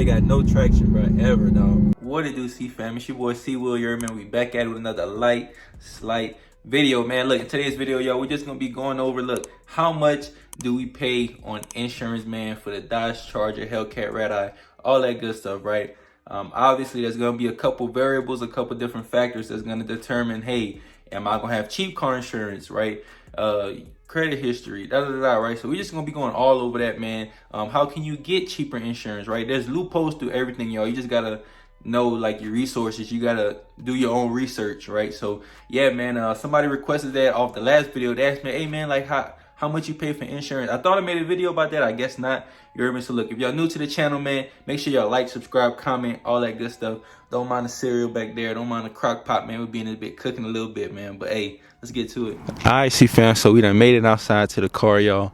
bitch got no traction, bro, ever, dog. What it do, CEEFAM? It's your boy C-Will. You man. We back at it with another slight video, man. Look, in today's video, y'all, we're just gonna be going over, look, how much do we pay on insurance, man, for the Dodge Charger, Hellcat, Redeye, all that good stuff, right? Obviously, there's gonna be a couple variables, a couple different factors that's gonna determine, hey, am I gonna have cheap car insurance, right? Credit history, right? So we're just gonna be going all over that, man. How can you get cheaper insurance, right? There's loopholes through everything, y'all. You just gotta know like your resources. You gotta do your own research, right? So yeah, man. Somebody requested that off the last video. They asked me, hey man, like how much you pay for insurance? I thought I made a video about that. I guess not. You heard me? So look, if y'all new to the channel, man, make sure y'all like, subscribe, comment, all that good stuff. Don't mind the cereal back there. Don't mind the crock pot, man. We're being a bit cooking a little bit, man. But hey, let's get to it. All right, CEEFAM. So we done made it outside to the car, y'all.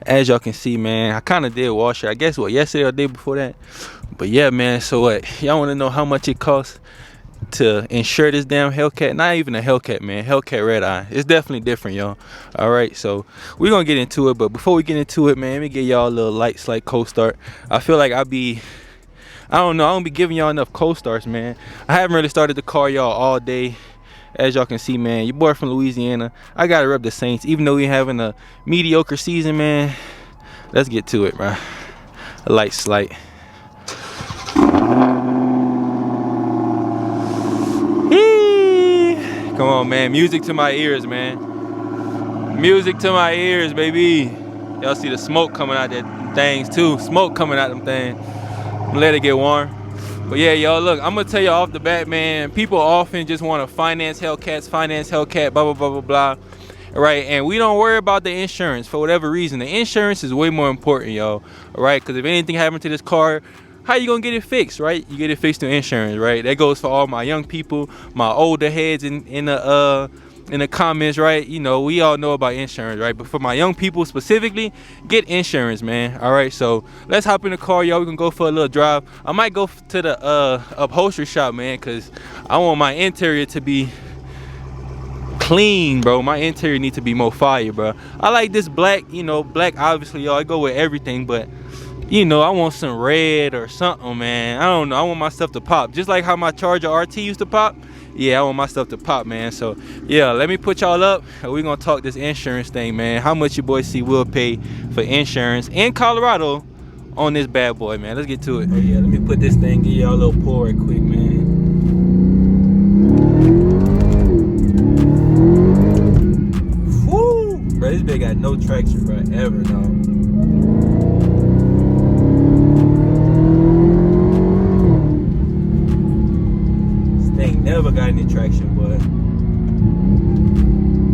As y'all can see, man, I kind of did wash it. I guess what, yesterday or the day before that. But yeah, man. So what? Y'all want to know how much it costs to insure this damn Hellcat? Not even a Hellcat, man. Hellcat Redeye. It's definitely different, y'all. All right, so we're gonna get into it. But before we get into it, man, let me give y'all a little slight co-start. I feel like I don't know, I don't be giving y'all enough co-starts, man. I haven't really started the car, y'all, all day. As y'all can see, man, your boy from Louisiana, I gotta rep the Saints. Even though we having a mediocre season, man, let's get to it, bro. A slight. Come on, man. Music to my ears, man. Music to my ears, baby. Y'all see the smoke coming out that things too. Smoke coming out them things. Let it get warm. But yeah, y'all, look, I'm gonna tell you off the bat, man. People often just want to finance Hellcat, blah, blah, blah, blah, blah. Right, and we don't worry about the insurance for whatever reason. The insurance is way more important, y'all. All right, because if anything happened to this car, how you gonna get it fixed, right? You get it fixed through insurance, right? That goes for all my young people, my older heads in the comments, right? You know, we all know about insurance, right? But for my young people specifically, get insurance, man. All right, so let's hop in the car, y'all. We can go for a little drive. I might go to the upholstery shop, man, because I want my interior to be clean, bro. My interior needs to be more fire, bro. I like this black, you know, black obviously, y'all. I go with everything, but you know, I want some red or something, man. I don't know. I want my stuff to pop. Just like how my Charger RT used to pop. Yeah, I want my stuff to pop, man. So, yeah, let me put y'all up. And we're going to talk this insurance thing, man. How much your boy C-Will pay for insurance in Colorado on this bad boy, man. Let's get to it. Oh, yeah, let me put this thing, give y'all a little pull right quick, man. Woo! Bro, this bitch got no traction, bro, ever, dog. Never got any traction, but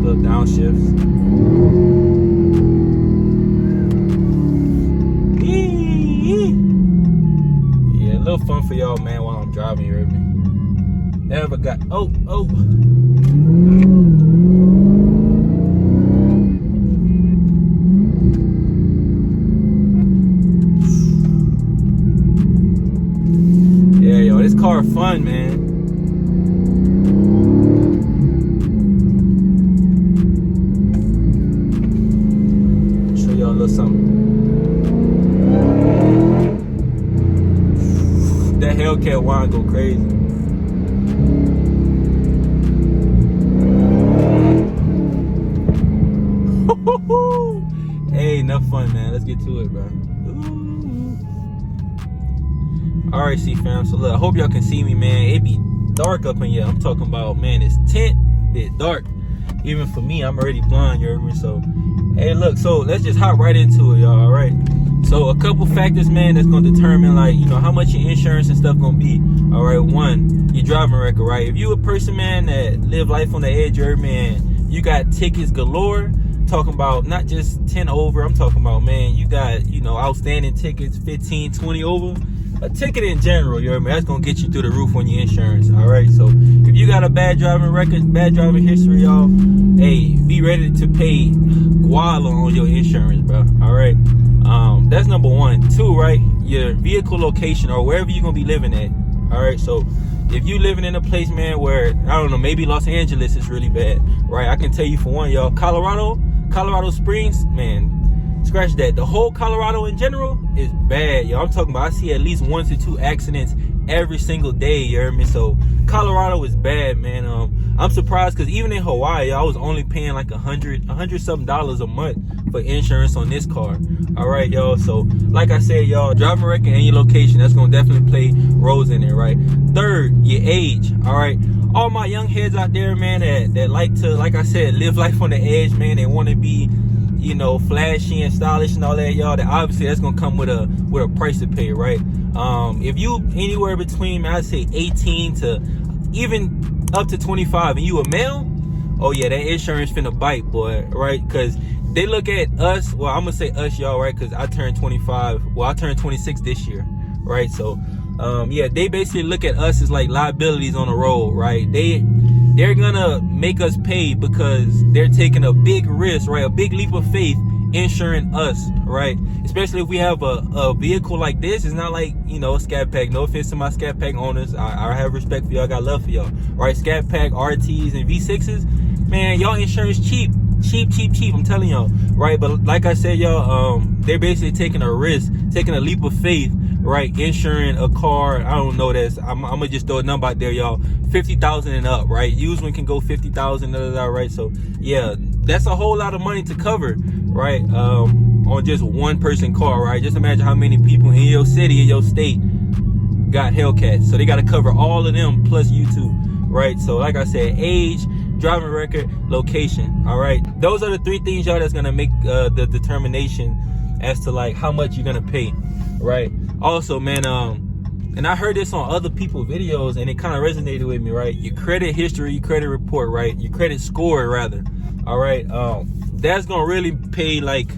little downshifts. Yeah, a little fun for y'all, man, while I'm driving, you heard me? Never got, oh. Yeah, yo, this car fun, man. Y'all, little something. That Hellcat wine go crazy. Hey, enough fun, man. Let's get to it, bro. All right, CEEFAM. So look, I hope y'all can see me, man. It be dark up in here. I'm talking about, man, it's bit dark. Even for me, I'm already blind, you heard me? So hey, look, so let's just hop right into it, y'all. All right, so a couple factors, man, that's gonna determine, like, you know, how much your insurance and stuff gonna be. All right, one, your driving record, right? If you a person, man, that live life on the edge, you heard me, and you got tickets galore, talking about not just 10 over, I'm talking about, man, you got, you know, outstanding tickets, 15, 20 over. A ticket in general, you heard me, that's gonna get you through the roof on your insurance. All right, so if you got a bad driving record, bad driving history, y'all, hey, be ready to pay guala on your insurance, bro. All right, that's number one. Two, right, your vehicle location or wherever you're gonna be living at. All right, so if you living in a place, man, where, I don't know, maybe Los Angeles is really bad, right? I can tell you for one, y'all, Colorado Springs, man, scratch that. The whole Colorado in general is bad, yo. I'm talking about, I see at least 1 to 2 accidents every single day, you hear me? So Colorado is bad, man. I'm surprised because even in Hawaii, I was only paying like $100 something a month for insurance on this car. All right, y'all. So like I said, y'all, driving record and your location, that's gonna definitely play roles in it, right? Third, your age. All right, all my young heads out there, man, that like to, like I said, live life on the edge, man. They want to be, you know, flashy and stylish and all that, y'all. That obviously that's gonna come with a price to pay, right? If you anywhere between, man, I'd say 18 to even up to 25, and you a male, oh yeah, that insurance finna bite, boy, right? Because they look at us, well, I'm gonna say us, y'all, right? Because I turned 25, well, I turned 26 this year, right? So yeah, they basically look at us as like liabilities on the road, right? They're gonna make us pay because they're taking a big risk, right? A big leap of faith insuring us, right? Especially if we have a vehicle like this. It's not like, you know, Scat Pack. No offense to my Scat Pack owners, I have respect for y'all, I got love for y'all, right? Scat Pack, RTs, and V6s, man, y'all insurance cheap, I'm telling y'all, right? But like I said, y'all, they're basically taking a risk, taking a leap of faith, right? Insuring a car, I don't know, that's, I'm gonna just throw a number out there, y'all, 50,000 and up, right? Used one can go 50,000, right? So yeah, that's a whole lot of money to cover, right? On just one person car, right? Just imagine how many people in your city, in your state, got Hellcats. So they got to cover all of them plus you too, right? So like I said, age, driving record, location. All right, those are the 3 things, y'all, that's gonna make the determination as to like how much you're gonna pay, right? Also, man, and I heard this on other people's videos and it kind of resonated with me, right? Your credit history, your credit report, right? Your credit score, rather. All right, that's gonna really pay, like,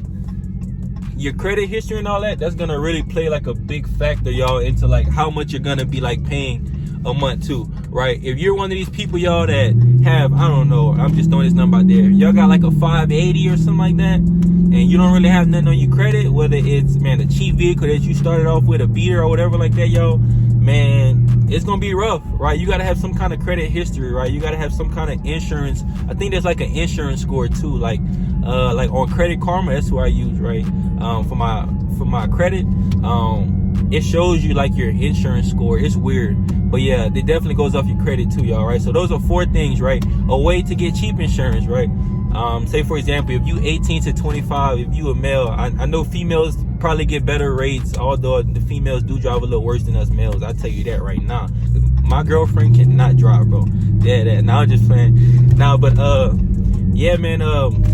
your credit history and all that, that's gonna really play like a big factor, y'all, into like how much you're gonna be like paying a month too, right? If you're one of these people, y'all, that have, I don't know, I'm just throwing this number out there, y'all got like a 580 or something like that, and you don't really have nothing on your credit, whether it's, man, a cheap vehicle that you started off with, a beater or whatever like that, y'all, man, it's gonna be rough, right? You gotta have some kind of credit history, right? You gotta have some kind of insurance. I think there's like an insurance score too, like on Credit Karma, that's who I use, right? For my credit, it shows you like your insurance score. It's weird, but yeah, it definitely goes off your credit too, y'all, right? So those are 4 things, right? A way to get cheap insurance, right? Say for example, if you 18 to 25, if you a male, I know females probably get better rates, although the females do drive a little worse than us males. I'll tell you that right now. My girlfriend cannot drive, bro. Yeah, now I'm just playing. Now, but yeah, man,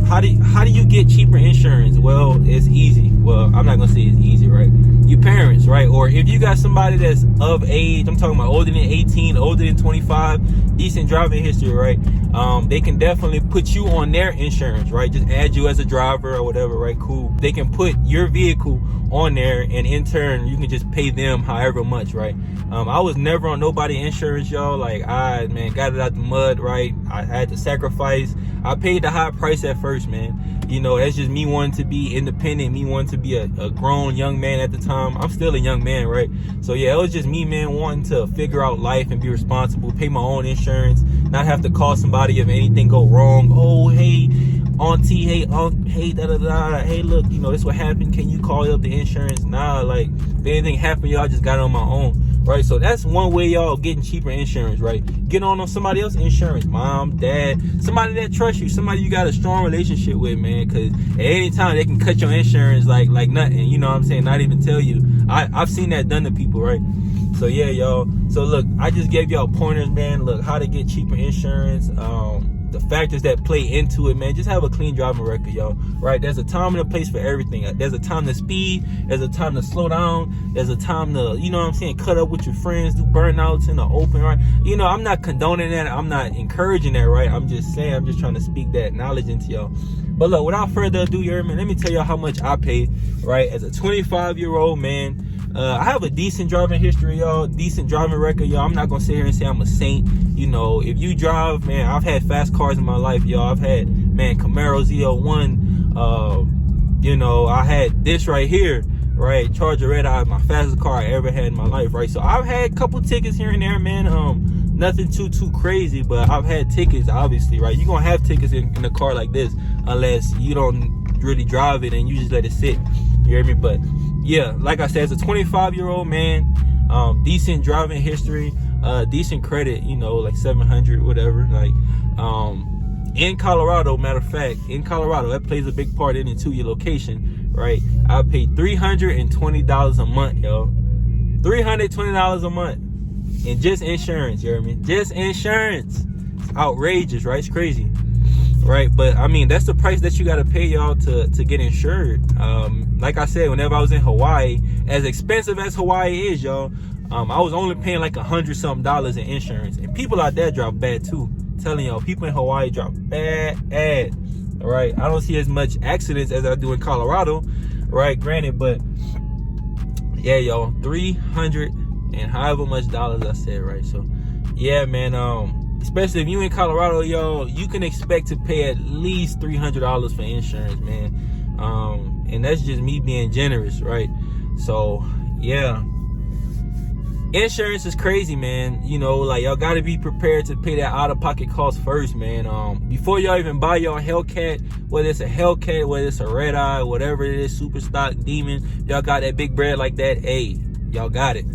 how do you get cheaper insurance? Well, it's easy. Well, I'm not gonna say it's easy, right? Your parents, right? Or if you got somebody that's of age, I'm talking about older than 18, older than 25, decent driving history, right? They can definitely put you on their insurance, right? Just add you as a driver or whatever, right? Cool. They can put your vehicle on there, and in turn, you can just pay them however much, right? I was never on nobody insurance, y'all. Like, I, man, got it out the mud, right? I had to sacrifice. I paid the high price at first, man. You know, that's just me wanting to be independent, me wanting to be a grown young man at the time. I'm still a young man, right? So yeah, it was just me, man, wanting to figure out life and be responsible, pay my own insurance, not have to call somebody if anything go wrong. Oh, hey, auntie, hey, hey, da-da-da, hey, look, you know, this what happened. Can you call up the insurance? Nah, like, if anything happened, y'all, just got it on my own. Right, so that's one way, y'all, getting cheaper insurance, right? Get on somebody else's insurance, mom, dad, somebody that trusts you, somebody you got a strong relationship with, man, because at any time they can cut your insurance like nothing, you know what I'm saying, not even tell you. I've seen that done to people, right? So yeah, y'all, so look, I just gave y'all pointers, man. Look, how to get cheaper insurance, the factors that play into it, man. Just have a clean driving record, y'all, right? There's a time and a place for everything. There's a time to speed, there's a time to slow down, there's a time to, you know what I'm saying, cut up with your friends, do burnouts in the open, right? You know, I'm not condoning that, I'm not encouraging that, right? I'm just saying, I'm just trying to speak that knowledge into y'all. But look, without further ado, you hear me, let me tell y'all how much I paid, right, as a 25-year-old man. I have a decent driving history, y'all, decent driving record, y'all. I'm not gonna sit here and say I'm a saint. You know, if you drive, man, I've had fast cars in my life, y'all. I've had, man, Camaro ZL1, you know, I had this right here, right, Charger Redeye, my fastest car I ever had in my life, right? So I've had a couple tickets here and there, man. Nothing too crazy, but I've had tickets, obviously, right? You're gonna have tickets in a car like this unless you don't really drive it and you just let it sit. You hear me? But yeah, like I said, as a 25-year-old man, decent driving history, decent credit, you know, like 700, whatever. Like, in Colorado, matter of fact, in Colorado, that plays a big part into your location, right? I paid $320 a month, yo. $320 a month. And just insurance, you hear me? Just insurance. It's outrageous, right? It's crazy. Right, but I mean, that's the price that you got to pay, y'all, to get insured. Like I said, whenever I was in Hawaii, as expensive as Hawaii is, y'all, I was only paying like $100-something in insurance. And people out there drive bad too. I'm telling y'all, people in Hawaii drive bad. All right, I don't see as much accidents as I do in Colorado, right? Granted, but yeah, y'all, 300 and however much dollars I said, right? So yeah, man, especially if you in Colorado, y'all, you can expect to pay at least $300 for insurance, man. And that's just me being generous, right? So yeah, insurance is crazy, man. You know, like, y'all got to be prepared to pay that out-of-pocket cost first, man. Before y'all even buy y'all Hellcat, whether it's a Hellcat, whether it's a Redeye, whatever it is, super stock, demon, y'all got that big bread like that, hey, y'all got it.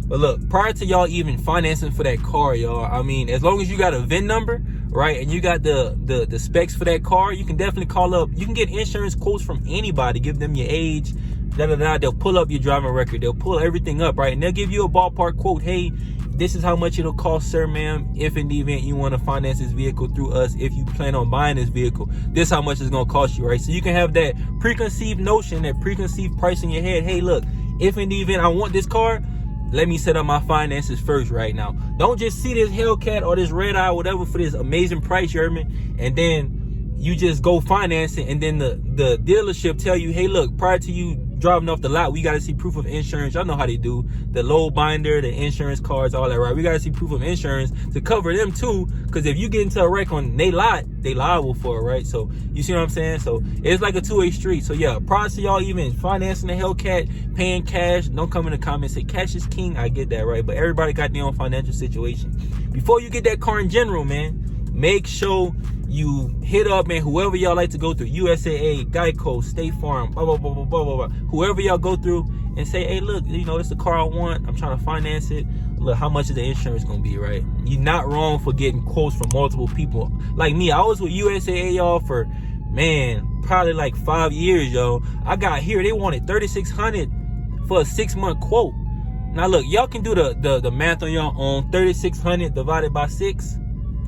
But look, prior to y'all even financing for that car, y'all, I mean, as long as you got a VIN number, right, and you got the specs for that car, you can definitely call up. You can get insurance quotes from anybody. Give them your age, they'll pull up your driving record, they'll pull everything up, right, and they'll give you a ballpark quote. Hey, this is how much it'll cost, sir, ma'am, if in the event you want to finance this vehicle through us. If you plan on buying this vehicle, this is how much it's gonna cost you, right? So you can have that preconceived notion, that preconceived price in your head. Hey, look, if in the event I want this car, let me set up my finances first right now. Don't just see this Hellcat or this Redeye or whatever for this amazing price, you heard me? And then you just go finance it, and then the dealership tell you, hey, look, prior to you driving off the lot, we got to see proof of insurance. Y'all know how they do. The load binder, the insurance cards, all that, right? We got to see proof of insurance to cover them too, because if you get into a wreck on they lot, they liable for it, right? So you see what I'm saying? So it's like a two-way street. So yeah, prior to y'all even financing the Hellcat, paying cash, don't come in the comments say cash is king. I get that, right? But everybody got their own financial situation. Before you get that car in general, man, make sure you hit up, man, whoever y'all like to go through, USAA, Geico, State Farm, blah, blah, blah, blah, blah, blah, blah. Whoever y'all go through, and say, hey, look, you know, it's the car I want. I'm trying to finance it. Look, how much is the insurance going to be, right? You're not wrong for getting quotes from multiple people. Like me, I was with USAA, y'all, for, man, probably like 5 years, yo. I got here, they wanted $3,600 for a 6-month quote. Now, look, y'all can do the math on your own. $3,600 divided by 6.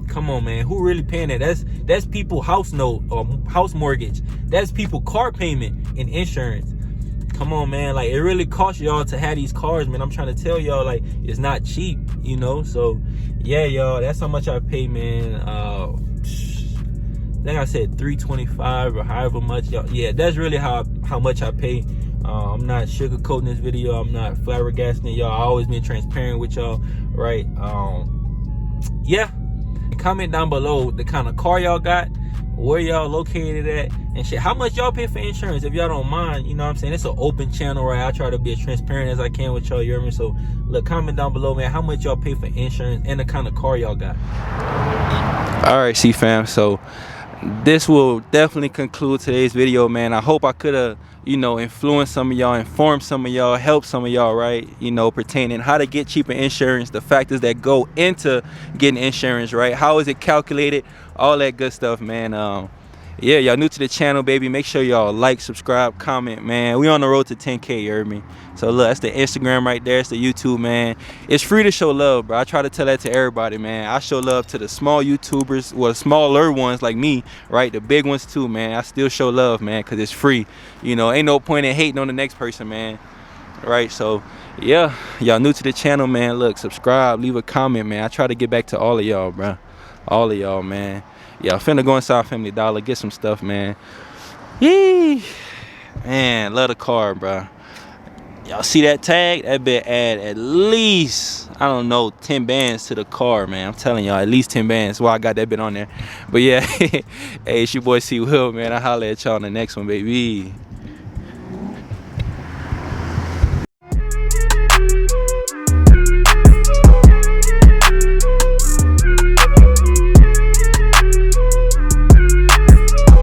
Come on, man, who really paying that? That's people house note or house mortgage. That's people car payment and insurance. Come on, man, like, it really costs y'all to have these cars, man. I'm trying to tell y'all, like, it's not cheap, you know. So yeah, y'all, that's how much I pay, man. I think I said $325 or however much, y'all. Yeah, that's really how much I pay. I'm not sugarcoating this video. I'm not flabbergasting y'all. I always been transparent with y'all, right? Yeah, comment down below the kind of car y'all got, where y'all located at, and shit. How much y'all pay for insurance, if y'all don't mind. You know what I'm saying? It's an open channel, right? I try to be as transparent as I can with y'all, you hear me? So look, comment down below, man, how much y'all pay for insurance and the kind of car y'all got. All right, CEEFAM, so this will definitely conclude today's video, man. I hope I could have, you know, influenced some of y'all, informed some of y'all, helped some of y'all, right? You know, pertaining how to get cheaper insurance, the factors that go into getting insurance, right? How is it calculated? All that good stuff, man. Yeah, y'all new to the channel, baby, make sure y'all like, subscribe, comment, man. We on the road to 10K, you heard me? So look, that's the Instagram right there. It's the YouTube, man. It's free to show love, bro. I try to tell that to everybody, man. I show love to the small YouTubers, well, the smaller ones like me, right? The big ones too, man. I still show love, man, because it's free. You know, ain't no point in hating on the next person, man. Right? So yeah, y'all new to the channel, man. Look, subscribe, leave a comment, man. I try to get back to all of y'all, bro. All of y'all, man. Yeah, I'm finna go inside Family Dollar, get some stuff, man. Yee, man, love the car, bro. Y'all see that tag? That bit add at least, I don't know, 10 bands to the car, man. I'm telling y'all, at least 10 bands. That's why I got that bit on there. But yeah, hey, it's your boy C Will, man. I'll holler at y'all on the next one, baby.